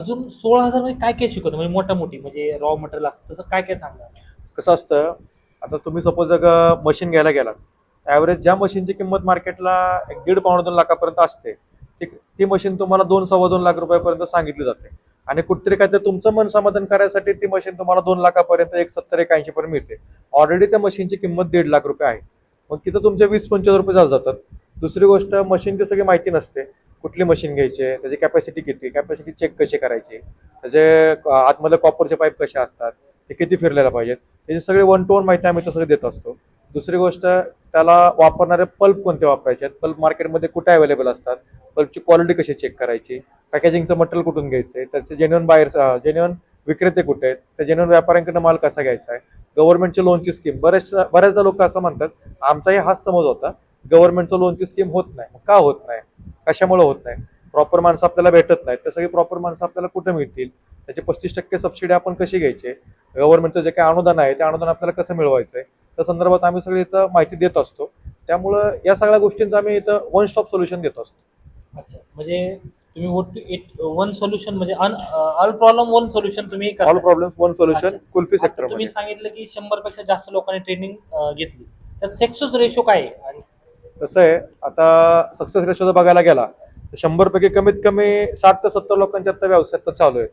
अजून 16,000 मध्ये काय काय शिकवतं म्हणजे मोठा मोठी म्हणजे रॉ मटेरियल असतं तसं काय काय सांगणार? कसं असतं, आता तुम्ही सपोज जर मशीन घ्यायला गेलात, ॲव्हरेज ज्या मशीनची किंमत मार्केटला एक दीड पावणे 2 लाखापर्यंत असते, ती ती मशीन तुम्हाला 2 सव्वा 2 लाख रुपयापर्यंत सांगितली जाते. आणि कुठेतरी काय तर तुमचं मन समाधान करायसाठी ती मशीन तुम्हाला 2 लाखापर्यंत 70-80 पर्यंत मिळते. ऑलरेडी त्या मशीनची किंमत 1.5 लाख रुपये आहे. मग तिथं तुमचे 20-25 रुपये जास्त जातात. दुसरी गोष्ट, मशीनची सगळी माहिती नसते. कुठली मशीन घ्यायची आहे, त्याची कॅपॅसिटी किती, कॅपॅसिटी चेक कशी करायची, त्याचे आतमध्ये कॉपरचे पाईप कसे असतात, ते किती फिरलेला पाहिजेत, त्याची सगळी वन टू वन माहिती आम्ही तसं देत असतो. दुसरी गोष्ट, त्याला वापरणारे पल्प कोणते वापरायचे आहेत, पल्प मार्केटमध्ये कुठे अवेलेबल असतात, पल्पची क्वालिटी कशी चेक करायची, पॅकेजिंगचं मटेरियल कुठून घ्यायचं आहे, त्याचे जेन्युअन बायर्स जेन्युअन विक्रेते कुठे आहेत, त्या जेन्युअन व्यापाऱ्यांकडे माल कसा घ्यायचा आहे, गव्हर्नमेंटची लोनची स्कीम. बऱ्याचदा लोक असं म्हणतात, आमचाही हाच समज होता, गव्हर्नमेंटचं लोनची स्कीम होत नाही. का होत नाही, कशामुळे होत नाही? प्रॉपर माणसं आपल्याला भेटत नाहीत. तर सगळी प्रॉपर माणसं आपल्याला कुठे मिळतील? त्याचे 35% सबसिडी आपण कशी घ्यायची, गव्हर्नमेंटचं जे काही अनुदान आहे ते अनुदान आपल्याला कसं मिळवायचं आहे, त्या संदर्भात आम्ही सगळी इथं माहिती देत असतो. त्यामुळं या सगळ्या गोष्टींचं आम्ही इथं वन स्टॉप सोल्युशन देत असतो. अच्छा, म्हणजे तुम्ही वन सोल्युशन म्हणजे ऑल प्रॉब्लेम वन सोल्युशन तुम्ही ऑल करता. प्रॉब्लेम्स वन सोल्युशन अच्छा. कुल्फी आता तुम्ही सेक्टरमध्ये. सांगितलं की 100 पेक्षा जास्त लोकांनी ट्रेनिंग घेतली, तर सक्सेस रेशो काय आहे? आणि कसं आहे, आता सक्सेस रेशो जर बघायला गेला तर 100 पैकी कमीत कमी 60 ते 70 लोकांच्या आता व्यवसायात तर चालू आहे.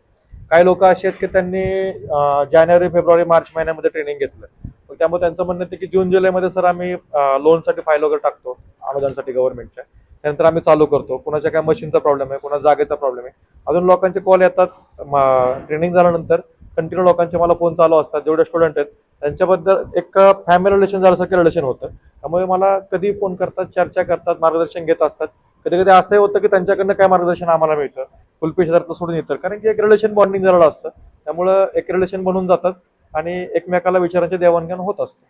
काही लोक असे आहेत की त्यांनी जानेवारी फेब्रुवारी मार्च महिन्यामध्ये ट्रेनिंग घेतलं. मग त्यामुळे त्यांचं म्हणणं येतं की जून जुलैमध्ये सर आम्ही लोनसाठी फाईल वगैरे टाकतो अनुदानासाठी गव्हर्नमेंटच्या. त्यानंतर आम्ही चालू करतो. कुणाच्या काय मशीनचा प्रॉब्लेम आहे, कुणाचा जागेचा प्रॉब्लेम आहे, अजून लोकांचे कॉल येतात. ट्रेनिंग झाल्यानंतर कंटिन्यू लोकांचे मला फोन चालू असतात. जेवढे स्टुडंट आहेत त्यांच्याबद्दल एक फॅमिली रिलेशन झाल्यासारखं रिलेशन होतं. त्यामुळे मला कधी फोन करतात, चर्चा करतात, मार्गदर्शन घेत असतात. कधी कधी असंही होतं की त्यांच्याकडनं काय मार्गदर्शन आम्हाला मिळतं, कुल्फी शेजारचं सोडून येतं, कारण की एक रिलेशन बॉन्डिंग झालेलं असतं. त्यामुळं एक रिलेशन बनून जातात आणि एकमेकाला विचारांची देवाणघेवाण होत असते.